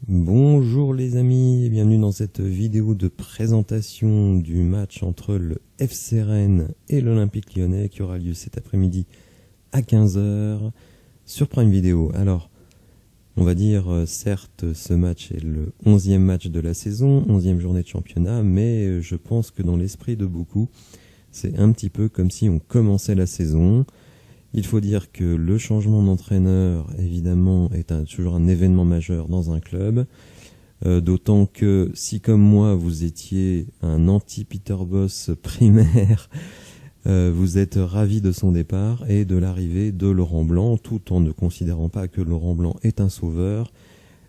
Bonjour les amis et bienvenue dans cette vidéo de présentation du match entre le FC Rennes et l'Olympique Lyonnais qui aura lieu cet après-midi à 15 h sur Prime Video. Alors, on va dire, certes, ce match est le 11e match de la saison, 11e journée de championnat, mais je pense que dans l'esprit de beaucoup, c'est un petit peu comme si on commençait la saison. Il faut dire que le changement d'entraîneur, évidemment, est toujours un événement majeur dans un club. D'autant que si, comme moi, vous étiez un anti-Peter Bosz primaire, vous êtes ravi de son départ et de l'arrivée de Laurent Blanc, tout en ne considérant pas que Laurent Blanc est un sauveur,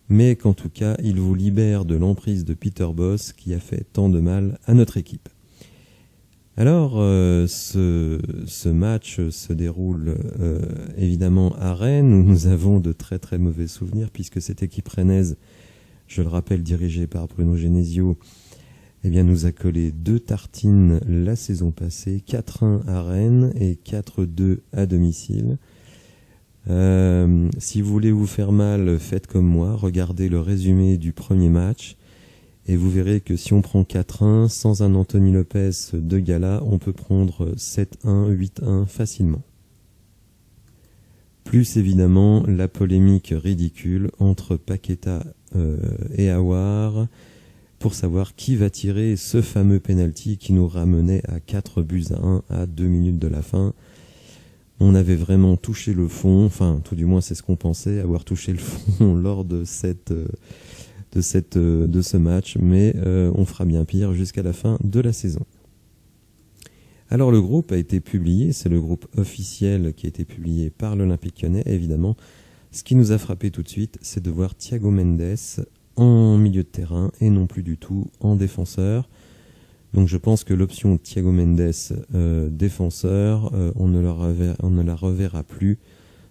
mais qu'en tout cas, il vous libère de l'emprise de Peter Bosz qui a fait tant de mal à notre équipe. Alors, ce match se déroule évidemment à Rennes, où nous avons de très très mauvais souvenirs, puisque cette équipe rennaise, je le rappelle, dirigée par Bruno Genesio, eh bien, nous a collé 2 tartines la saison passée, 4-1 à Rennes et 4-2 à domicile. Si vous voulez vous faire mal, faites comme moi, regardez le résumé du premier match. Et vous verrez que si on prend 4-1, sans un Anthony Lopez de gala, on peut prendre 7-1, 8-1 facilement. Plus évidemment la polémique ridicule entre Paqueta et Aouar pour savoir qui va tirer ce fameux penalty qui nous ramenait à 4-1 à 2 minutes de la fin. On avait vraiment touché le fond, enfin tout du moins c'est ce qu'on pensait, avoir touché le fond lors de ce match, mais on fera bien pire jusqu'à la fin de la saison. Alors le groupe a été publié, c'est le groupe officiel qui a été publié par l'Olympique Lyonnais, évidemment. Ce qui nous a frappé tout de suite, c'est de voir Thiago Mendes en milieu de terrain et non plus du tout en défenseur. Donc je pense que l'option Thiago Mendes défenseur, on ne la reverra plus,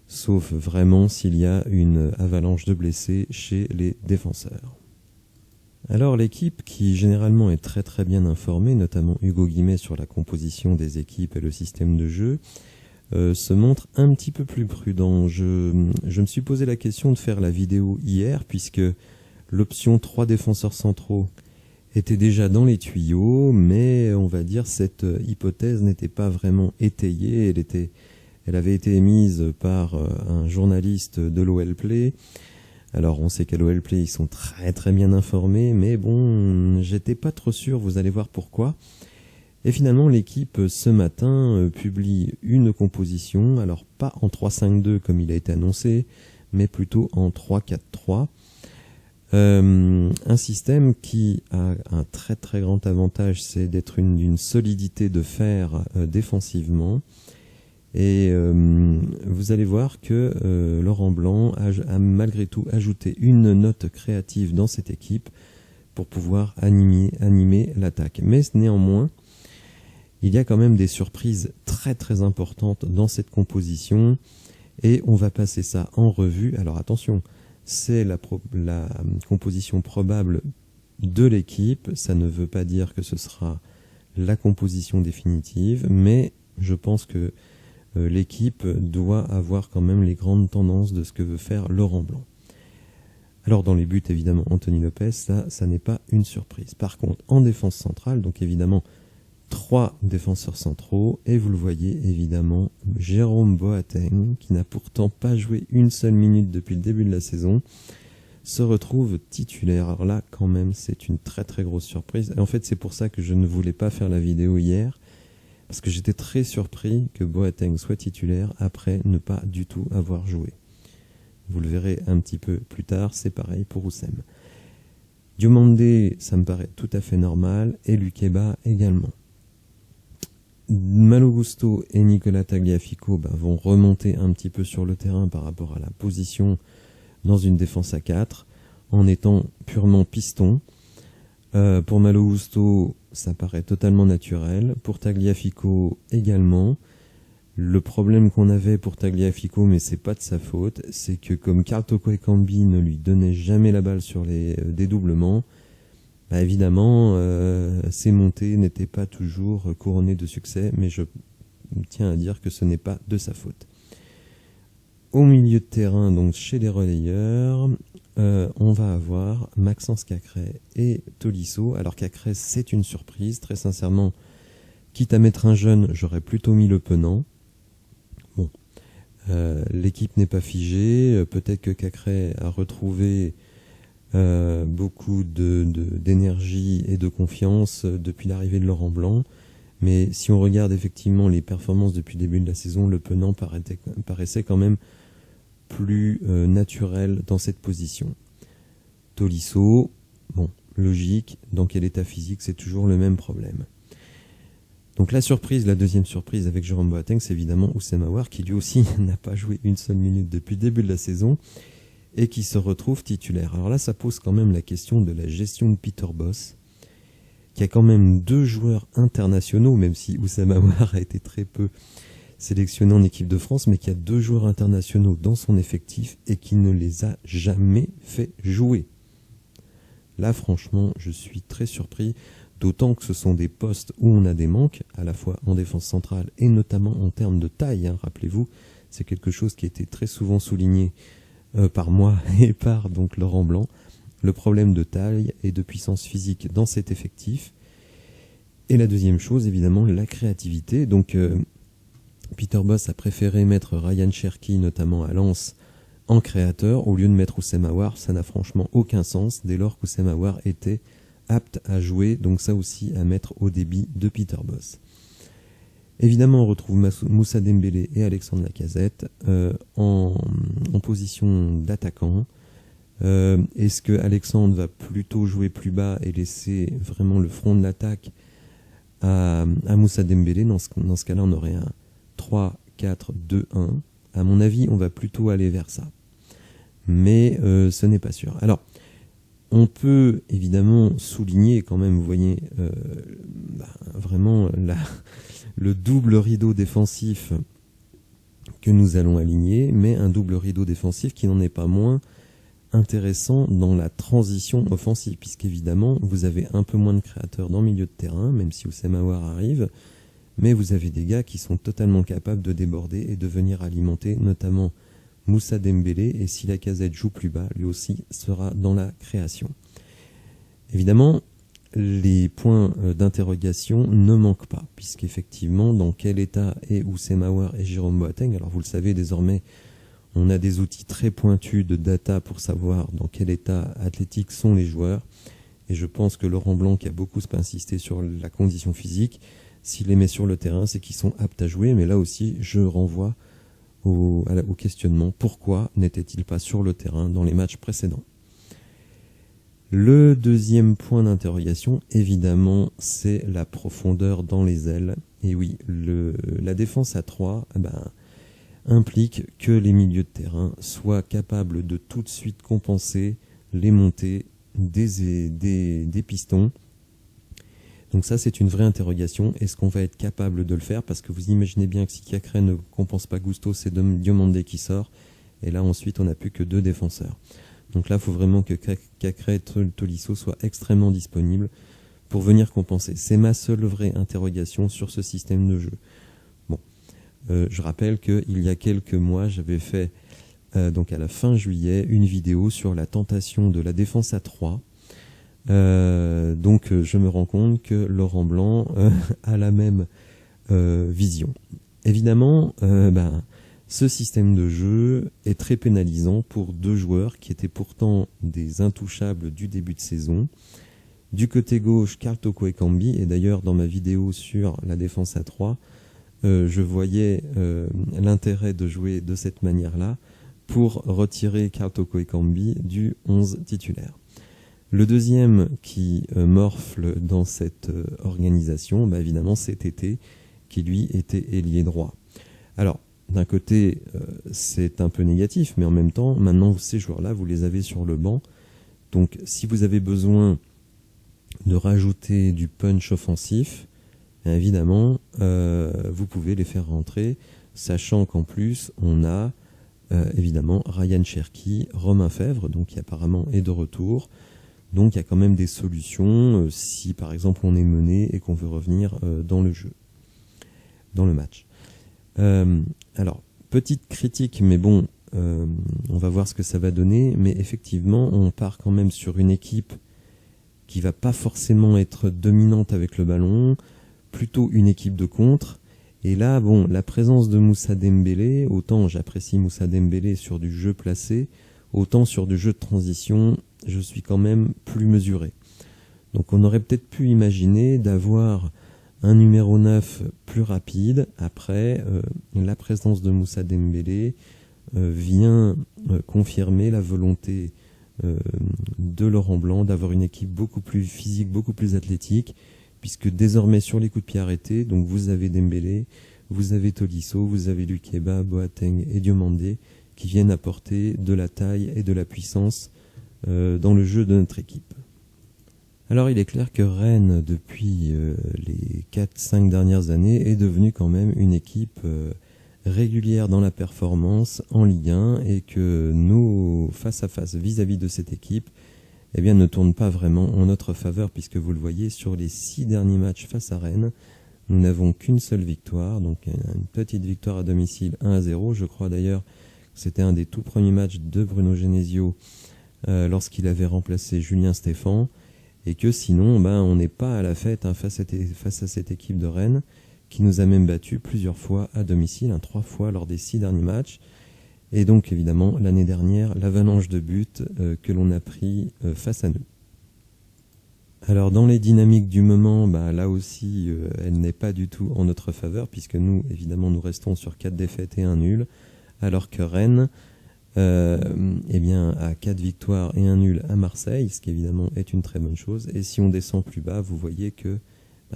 sauf vraiment s'il y a une avalanche de blessés chez les défenseurs. Alors l'équipe, qui généralement est très très bien informée, notamment Hugo Guimet sur la composition des équipes et le système de jeu, se montre un petit peu plus prudent. Je me suis posé la question de faire la vidéo hier, puisque l'option 3 défenseurs centraux était déjà dans les tuyaux, mais on va dire cette hypothèse n'était pas vraiment étayée, elle avait été émise par un journaliste de l'OL Play. Alors on sait qu'à l'OL Play ils sont très très bien informés, mais bon, j'étais pas trop sûr, vous allez voir pourquoi. Et finalement l'équipe ce matin publie une composition, alors pas en 3-5-2 comme il a été annoncé, mais plutôt en 3-4-3. Un système qui a un très très grand avantage, c'est d'être d'une solidité de fer défensivement. Et vous allez voir que Laurent Blanc a malgré tout ajouté une note créative dans cette équipe pour pouvoir animer l'attaque. Mais néanmoins, il y a quand même des surprises très très importantes dans cette composition et on va passer ça en revue. Alors attention, c'est la composition probable de l'équipe, ça ne veut pas dire que ce sera la composition définitive, mais je pense que l'équipe doit avoir quand même les grandes tendances de ce que veut faire Laurent Blanc. Alors dans les buts, évidemment, Anthony Lopez, ça n'est pas une surprise. Par contre, en défense centrale, donc évidemment, 3 défenseurs centraux, et vous le voyez, évidemment, Jérôme Boateng, qui n'a pourtant pas joué une seule minute depuis le début de la saison, se retrouve titulaire. Alors là, quand même, c'est une très très grosse surprise. Et en fait, c'est pour ça que je ne voulais pas faire la vidéo hier, parce que j'étais très surpris que Boateng soit titulaire après ne pas du tout avoir joué. Vous le verrez un petit peu plus tard, c'est pareil pour Oussem. Diomandé, ça me paraît tout à fait normal, et Lukeba également. Malo Gusto et Nicolas Tagliafico vont remonter un petit peu sur le terrain par rapport à la position dans une défense à 4, en étant purement piston. Pour Malo Gusto, ça paraît totalement naturel. Pour Tagliafico également. Le problème qu'on avait pour Tagliafico, mais c'est pas de sa faute, c'est que comme Karl Toko Ekambi ne lui donnait jamais la balle sur les dédoublements, évidemment, ses montées n'étaient pas toujours couronnées de succès, mais je tiens à dire que ce n'est pas de sa faute. Au milieu de terrain, donc chez les relayeurs, on va avoir Maxence Cacré et Tolisso. Alors Cacré, c'est une surprise, très sincèrement. Quitte à mettre un jeune, j'aurais plutôt mis Le Penant. Bon, l'équipe n'est pas figée. Peut-être que Cacré a retrouvé beaucoup d'énergie et de confiance depuis l'arrivée de Laurent Blanc. Mais si on regarde effectivement les performances depuis le début de la saison, Le Penant paraissait quand même plus naturel dans cette position. Tolisso, bon, logique, dans quel état physique, c'est toujours le même problème. Donc la deuxième surprise avec Jérôme Boateng, c'est évidemment Oussem Aouar, qui lui aussi n'a pas joué une seule minute depuis le début de la saison et qui se retrouve titulaire. Alors là, ça pose quand même la question de la gestion de Peter Bosz, qui a quand même 2 joueurs internationaux, même si Oussem Aouar a été très peu sélectionné en équipe de France, mais qui a 2 joueurs internationaux dans son effectif et qui ne les a jamais fait jouer. Là, franchement, je suis très surpris, d'autant que ce sont des postes où on a des manques, à la fois en défense centrale et notamment en termes de taille. Rappelez-vous, c'est quelque chose qui a été très souvent souligné par moi et par donc Laurent Blanc, le problème de taille et de puissance physique dans cet effectif. Et la deuxième chose, évidemment, la créativité. Donc, Peter Bosz a préféré mettre Ryan Cherki, notamment à Lens, en créateur, au lieu de mettre Oussem Aouar. Ça n'a franchement aucun sens, dès lors qu'Oussem Aouar était apte à jouer, donc ça aussi à mettre au débit de Peter Bosz. Évidemment, on retrouve Moussa Dembélé et Alexandre Lacazette en position d'attaquant. Est-ce que Alexandre va plutôt jouer plus bas et laisser vraiment le front de l'attaque à Moussa Dembélé? Dans ce cas-là, on aurait un 3-4-2-1. À mon avis, on va plutôt aller vers ça. Mais ce n'est pas sûr. Alors, on peut évidemment souligner quand même, vous voyez, vraiment le double rideau défensif que nous allons aligner, mais un double rideau défensif qui n'en est pas moins intéressant dans la transition offensive, puisqu'évidemment, vous avez un peu moins de créateurs dans le milieu de terrain, même si Oussem Aouar arrive, mais vous avez des gars qui sont totalement capables de déborder et de venir alimenter, notamment Moussa Dembélé, et si Lacazette joue plus bas, lui aussi sera dans la création. Évidemment, les points d'interrogation ne manquent pas, puisqu'effectivement, dans quel état est Oussem Aouar et Jérôme Boateng? Alors vous le savez, désormais, on a des outils très pointus de data pour savoir dans quel état athlétique sont les joueurs, et je pense que Laurent Blanc, qui a beaucoup insisté sur la condition physique, s'il les met sur le terrain, c'est qu'ils sont aptes à jouer, mais là aussi, je renvoie au questionnement. Pourquoi n'était-il pas sur le terrain dans les matchs précédents? Le deuxième point d'interrogation, évidemment, c'est la profondeur dans les ailes. Et oui, la défense à 3 implique que les milieux de terrain soient capables de tout de suite compenser les montées des pistons. Donc ça, c'est une vraie interrogation. Est-ce qu'on va être capable de le faire? Parce que vous imaginez bien que si Cacré ne compense pas Gusto, c'est Diomandé qui sort. Et là, ensuite, on n'a plus que 2 défenseurs. Donc là, il faut vraiment que Cacré et Tolisso soient extrêmement disponibles pour venir compenser. C'est ma seule vraie interrogation sur ce système de jeu. Bon, je rappelle qu'il y a quelques mois, j'avais fait, donc à la fin juillet, une vidéo sur la tentation de la défense à 3. Donc je me rends compte que Laurent Blanc a la même vision. Évidemment, ce système de jeu est très pénalisant pour 2 joueurs qui étaient pourtant des intouchables du début de saison. Du côté gauche, Karl Toko Ekambi, et d'ailleurs dans ma vidéo sur la défense à 3, je voyais l'intérêt de jouer de cette manière-là pour retirer Karl Toko Ekambi du 11 titulaire. Le deuxième qui morfle dans cette organisation, évidemment, c'est Tété, qui lui était ailier droit. Alors, d'un côté, c'est un peu négatif, mais en même temps, maintenant, ces joueurs-là, vous les avez sur le banc. Donc, si vous avez besoin de rajouter du punch offensif, évidemment, vous pouvez les faire rentrer, sachant qu'en plus, on a évidemment Ryan Cherki, Romain Fèvre, donc qui apparemment est de retour. Donc, il y a quand même des solutions si, par exemple, on est mené et qu'on veut revenir dans le jeu, dans le match. Alors, petite critique, mais bon, on va voir ce que ça va donner, mais effectivement, on part quand même sur une équipe qui va pas forcément être dominante avec le ballon, plutôt une équipe de contre. Et là, bon, la présence de Moussa Dembélé, autant j'apprécie Moussa Dembélé sur du jeu placé, autant sur du jeu de transition, je suis quand même plus mesuré. Donc on aurait peut-être pu imaginer d'avoir un numéro 9 plus rapide. Après, la présence de Moussa Dembélé vient confirmer la volonté de Laurent Blanc d'avoir une équipe beaucoup plus physique, beaucoup plus athlétique, puisque désormais sur les coups de pied arrêtés, donc vous avez Dembélé, vous avez Tolisso, vous avez Lukeba, Boateng et Diomandé qui viennent apporter de la taille et de la puissance dans le jeu de notre équipe. Alors il est clair que Rennes, depuis les 4-5 dernières années, est devenue quand même une équipe régulière dans la performance en Ligue 1 et que nos face-à-face vis-à-vis de cette équipe ne tournent pas vraiment en notre faveur, puisque vous le voyez, sur les 6 derniers matchs face à Rennes, nous n'avons qu'une seule victoire, donc une petite victoire à domicile 1-0. Je crois d'ailleurs que c'était un des tout premiers matchs de Bruno Genesio lorsqu'il avait remplacé Julien Stéphan, et que sinon on n'est pas à la fête face à cette équipe de Rennes, qui nous a même battus plusieurs fois à domicile, 3 fois lors des 6 derniers matchs. Et donc évidemment l'année dernière, l'avalanche de buts que l'on a pris face à nous. Alors dans les dynamiques du moment, là aussi elle n'est pas du tout en notre faveur, puisque nous évidemment nous restons sur 4 défaites et 1 nul, alors que Rennes a 4 victoires et 1 nul à Marseille, ce qui évidemment est une très bonne chose. Et si on descend plus bas, vous voyez que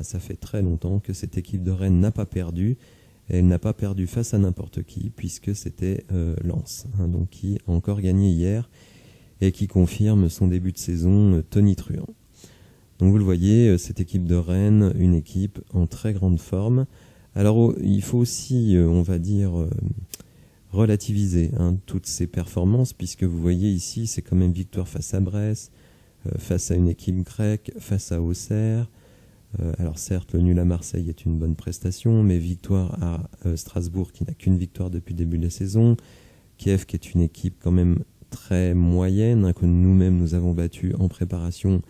ça fait très longtemps que cette équipe de Rennes n'a pas perdu. Elle n'a pas perdu face à n'importe qui, puisque c'était Lens, donc qui a encore gagné hier et qui confirme son début de saison tonitruant. Donc vous le voyez, cette équipe de Rennes, une équipe en très grande forme. Alors il faut aussi, on va dire, relativiser toutes ces performances, puisque vous voyez ici, c'est quand même victoire face à Brest, face à une équipe grecque, face à Auxerre. Alors certes, le nul à Marseille est une bonne prestation, mais victoire à Strasbourg qui n'a qu'une victoire depuis le début de la saison. Kiev qui est une équipe quand même très moyenne, que nous-mêmes nous avons battu en préparation.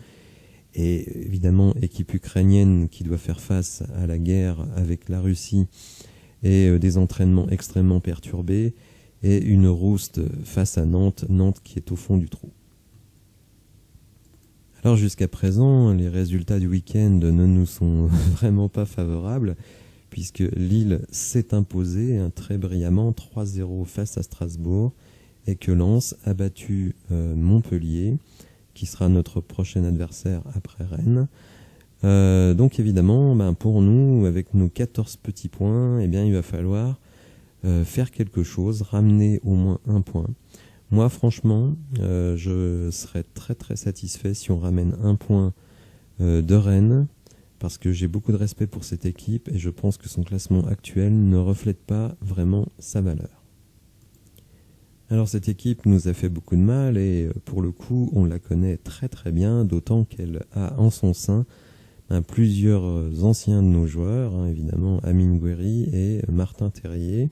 Et évidemment, équipe ukrainienne qui doit faire face à la guerre avec la Russie et des entraînements extrêmement perturbés. Et une rouste face à Nantes, Nantes qui est au fond du trou. Alors jusqu'à présent, les résultats du week-end ne nous sont vraiment pas favorables, puisque Lille s'est imposé très brillamment 3-0 face à Strasbourg, et que Lens a battu Montpellier, qui sera notre prochain adversaire après Rennes. Donc évidemment, pour nous, avec nos 14 petits points, il va falloir faire quelque chose, ramener au moins un point. Moi, franchement, je serais très très satisfait si on ramène un point de Rennes, parce que j'ai beaucoup de respect pour cette équipe et je pense que son classement actuel ne reflète pas vraiment sa valeur. Alors cette équipe nous a fait beaucoup de mal et pour le coup, on la connaît très très bien, d'autant qu'elle a en son sein plusieurs anciens de nos joueurs, évidemment Amine Gouiri et Martin Terrier.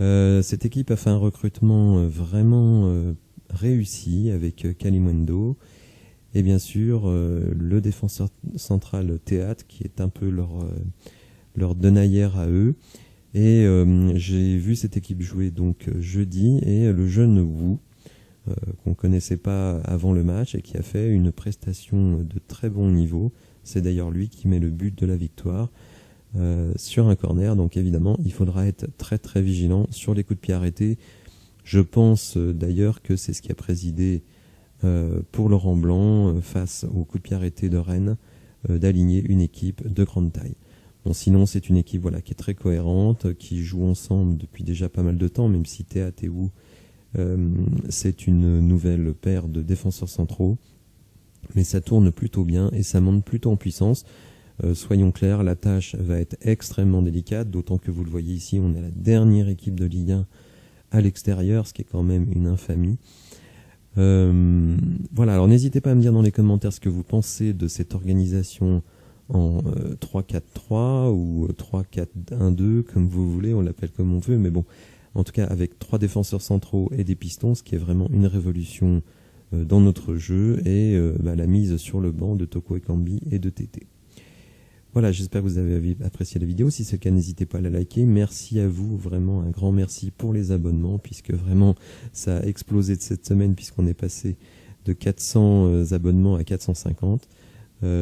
Cette équipe a fait un recrutement vraiment réussi avec Kalimundo et bien sûr le défenseur central Théâtre qui est un peu leur denaillère à eux. Et j'ai vu cette équipe jouer donc jeudi et le jeune Wu qu'on connaissait pas avant le match et qui a fait une prestation de très bon niveau. C'est d'ailleurs lui qui met le but de la victoire. Sur un corner, donc évidemment il faudra être très très vigilant sur les coups de pied arrêtés. Je pense d'ailleurs que c'est ce qui a présidé pour Laurent Blanc face aux coups de pied arrêtés de Rennes, d'aligner une équipe de grande taille. Bon, sinon c'est une équipe qui est très cohérente, qui joue ensemble depuis déjà pas mal de temps, même si Théâtre et Wu c'est une nouvelle paire de défenseurs centraux, mais ça tourne plutôt bien et ça monte plutôt en puissance. Soyons clairs, la tâche va être extrêmement délicate, d'autant que vous le voyez ici, on est la dernière équipe de Ligue 1 à l'extérieur, ce qui est quand même une infamie. Voilà, alors n'hésitez pas à me dire dans les commentaires ce que vous pensez de cette organisation en 3-4-3 ou 3-4-1-2, comme vous voulez, on l'appelle comme on veut, mais bon, en tout cas avec 3 défenseurs centraux et des pistons, ce qui est vraiment une révolution dans notre jeu, et la mise sur le banc de Toko Ekambi et de Tété. Voilà, j'espère que vous avez apprécié la vidéo. Si c'est le cas, n'hésitez pas à la liker. Merci à vous, vraiment un grand merci pour les abonnements, puisque vraiment ça a explosé de cette semaine, puisqu'on est passé de 400 abonnements à 450.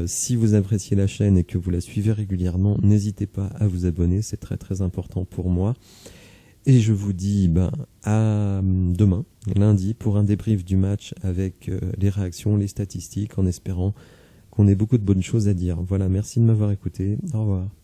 Si vous appréciez la chaîne et que vous la suivez régulièrement, n'hésitez pas à vous abonner, c'est très très important pour moi. Et je vous dis à demain, lundi, pour un débrief du match avec les réactions, les statistiques, en espérant qu'on ait beaucoup de bonnes choses à dire. Voilà, merci de m'avoir écouté. Au revoir.